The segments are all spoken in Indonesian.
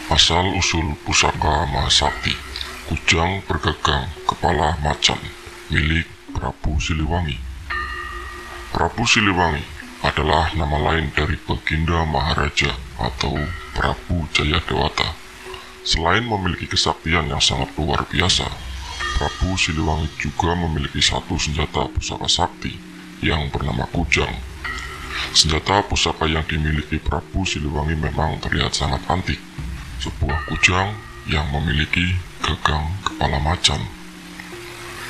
Asal-usul pusaka Mahasakti, Kujang Bergagang Kepala Macan, milik Prabu Siliwangi. Prabu Siliwangi adalah nama lain dari Baginda Maharaja atau Prabu Jayadewata. Selain memiliki kesaktian yang sangat luar biasa, Prabu Siliwangi juga memiliki satu senjata pusaka sakti yang bernama Kujang. Senjata pusaka yang dimiliki Prabu Siliwangi memang terlihat sangat antik. Sebuah kujang yang memiliki gagang kepala macan.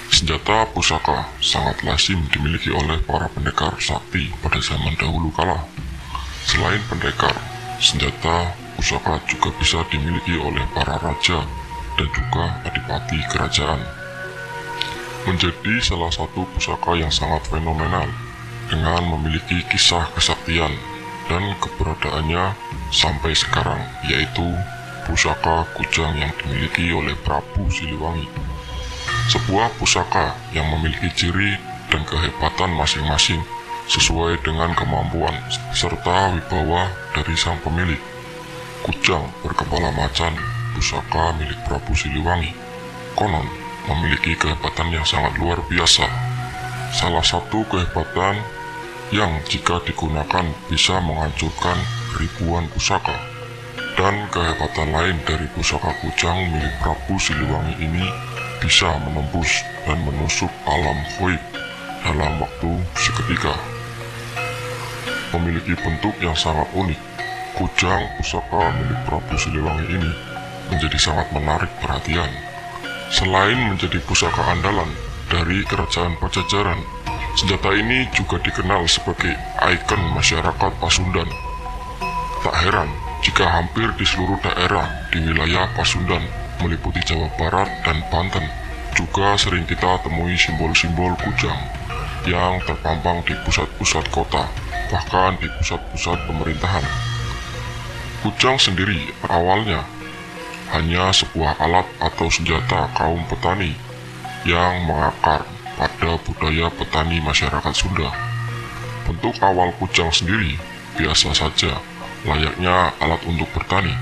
Senjata pusaka sangat lazim dimiliki oleh para pendekar sakti pada zaman dahulu kala. Selain pendekar, senjata pusaka juga bisa dimiliki oleh para raja dan juga adipati kerajaan. Menjadi salah satu pusaka yang sangat fenomenal dengan memiliki kisah kesaktian dan keberadaannya sampai sekarang, yaitu pusaka kujang yang dimiliki oleh Prabu Siliwangi. Sebuah pusaka yang memiliki ciri dan kehebatan masing-masing sesuai dengan kemampuan serta wibawa dari sang pemilik. Kujang berkepala macan, pusaka milik Prabu Siliwangi, konon memiliki kehebatan yang sangat luar biasa. Salah satu kehebatan yang jika digunakan bisa menghancurkan ribuan pusaka. Dan kehebatan lain dari pusaka kujang milik Prabu Siliwangi ini bisa menembus dan menusuk alam gaib dalam waktu seketika. Memiliki bentuk yang sangat unik, kujang pusaka milik Prabu Siliwangi ini menjadi sangat menarik perhatian. Selain menjadi pusaka andalan dari kerajaan Pajajaran, senjata ini juga dikenal sebagai ikon masyarakat Pasundan. Tak heran jika hampir di seluruh daerah di wilayah Pasundan meliputi Jawa Barat dan Banten juga sering kita temui simbol-simbol kujang yang terpampang di pusat-pusat kota, bahkan di pusat-pusat pemerintahan. Kujang sendiri awalnya hanya sebuah alat atau senjata kaum petani yang mengakar pada budaya petani masyarakat Sunda. Bentuk awal kujang sendiri biasa saja, layaknya alat untuk bertani.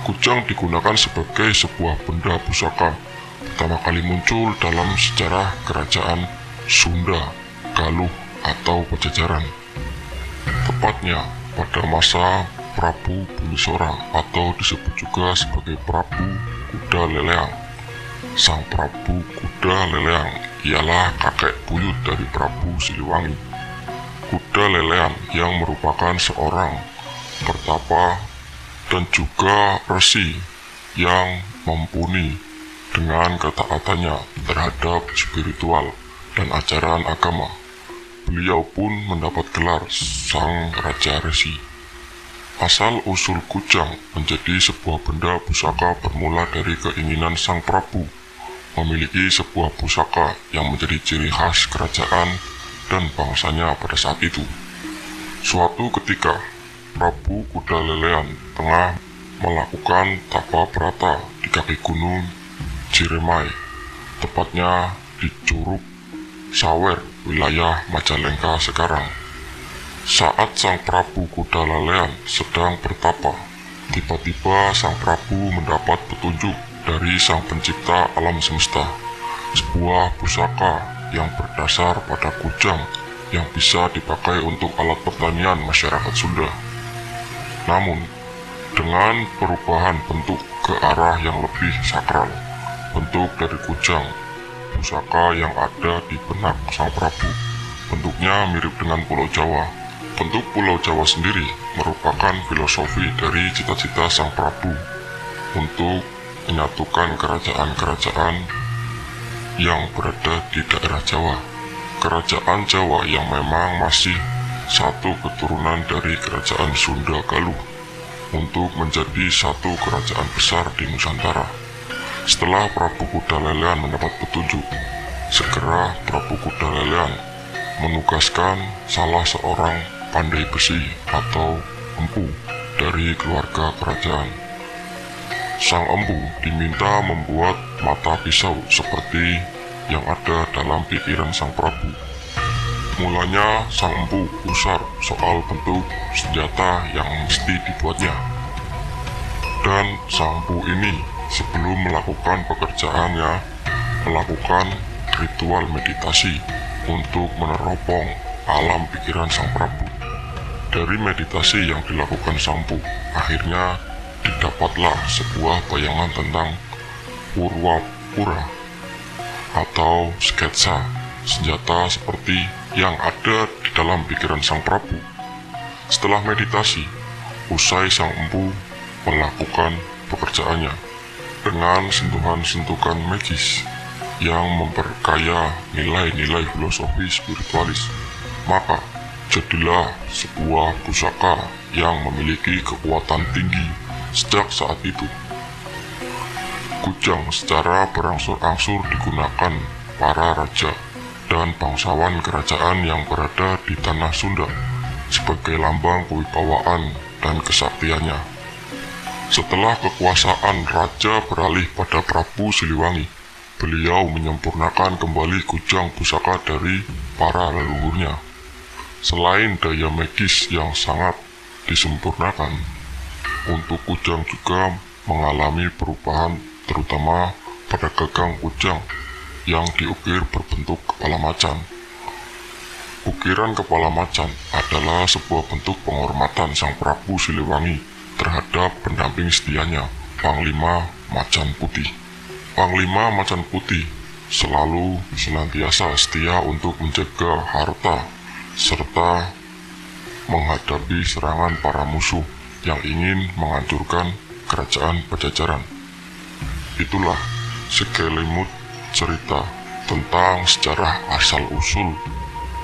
Kujang digunakan sebagai sebuah benda pusaka pertama kali muncul dalam sejarah kerajaan Sunda, Galuh, atau Pajajaran. Tepatnya pada masa Prabu Bumisora atau disebut juga sebagai Prabu Kuda Leleang. Sang Prabu Kuda Leleang ialah kakek buyut dari Prabu Siliwangi. Kuda Leleang yang merupakan seorang pertapa dan juga resi yang mumpuni dengan ketaatannya terhadap spiritual dan ajaran agama. Beliau pun mendapat gelar Sang Raja Resi. Asal-usul kujang menjadi sebuah benda pusaka bermula dari keinginan Sang Prabu memiliki sebuah pusaka yang menjadi ciri khas kerajaan dan bangsanya pada saat itu. Suatu ketika, Prabu Kuda Lelean tengah melakukan tapa berata di kaki gunung Ciremai, tepatnya di Curug Sawer, wilayah Majalengka sekarang. Saat Sang Prabu Kuda Lelean sedang bertapa, tiba-tiba Sang Prabu mendapat petunjuk dari Sang Pencipta alam semesta, sebuah pusaka yang berdasar pada kujang yang bisa dipakai untuk alat pertanian masyarakat Sunda. Namun, dengan perubahan bentuk ke arah yang lebih sakral, bentuk dari kujang, pusaka yang ada di benak Sang Prabu bentuknya mirip dengan Pulau Jawa. Bentuk Pulau Jawa sendiri merupakan filosofi dari cita-cita Sang Prabu untuk menyatukan kerajaan-kerajaan yang berada di daerah Jawa. Kerajaan Jawa yang memang masih satu keturunan dari kerajaan Sunda Galuh untuk menjadi satu kerajaan besar di Nusantara. Setelah Prabu Kuda Lelean mendapat petunjuk, segera Prabu Kuda Lelean menugaskan salah seorang pandai besi atau empu dari keluarga kerajaan. Sang empu diminta membuat mata pisau seperti yang ada dalam pikiran Sang Prabu. Mulanya sang empu gusar soal bentuk senjata yang mesti dibuatnya. Dan Sampu ini sebelum melakukan pekerjaannya melakukan ritual meditasi untuk meneropong alam pikiran Sang Prabu. Dari meditasi yang dilakukan Sampu, akhirnya didapatlah sebuah bayangan tentang Purwapura atau sketsa senjata seperti yang ada di dalam pikiran Sang Prabu. Setelah meditasi, usai Sang Empu melakukan pekerjaannya dengan sentuhan-sentuhan magis yang memperkaya nilai-nilai filosofi spiritualis, maka jadilah sebuah pusaka yang memiliki kekuatan tinggi. Sejak saat itu, kujang secara berangsur-angsur digunakan para raja dan bangsawan kerajaan yang berada di tanah Sunda sebagai lambang kewibawaan dan kesaktiannya. Setelah kekuasaan raja beralih pada Prabu Siliwangi, beliau menyempurnakan kembali kujang pusaka dari para leluhurnya. Selain daya magis yang sangat disempurnakan, untuk kujang juga mengalami perubahan, terutama pada gagang kujang yang diukir berbentuk kepala macan. Ukiran kepala macan adalah sebuah bentuk penghormatan Sang Prabu Siliwangi terhadap pendamping setianya, Panglima Macan Putih. Panglima Macan Putih selalu senantiasa setia untuk menjaga harta serta menghadapi serangan para musuh yang ingin menghancurkan kerajaan Pajajaran. Itulah segelintir cerita tentang sejarah asal-usul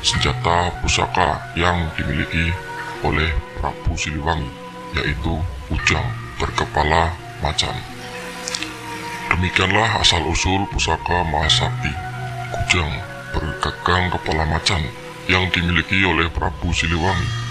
senjata pusaka yang dimiliki oleh Prabu Siliwangi, yaitu kujang berkepala macan. Demikianlah asal-usul pusaka Mahasakti, kujang bergagang kepala macan yang dimiliki oleh Prabu Siliwangi.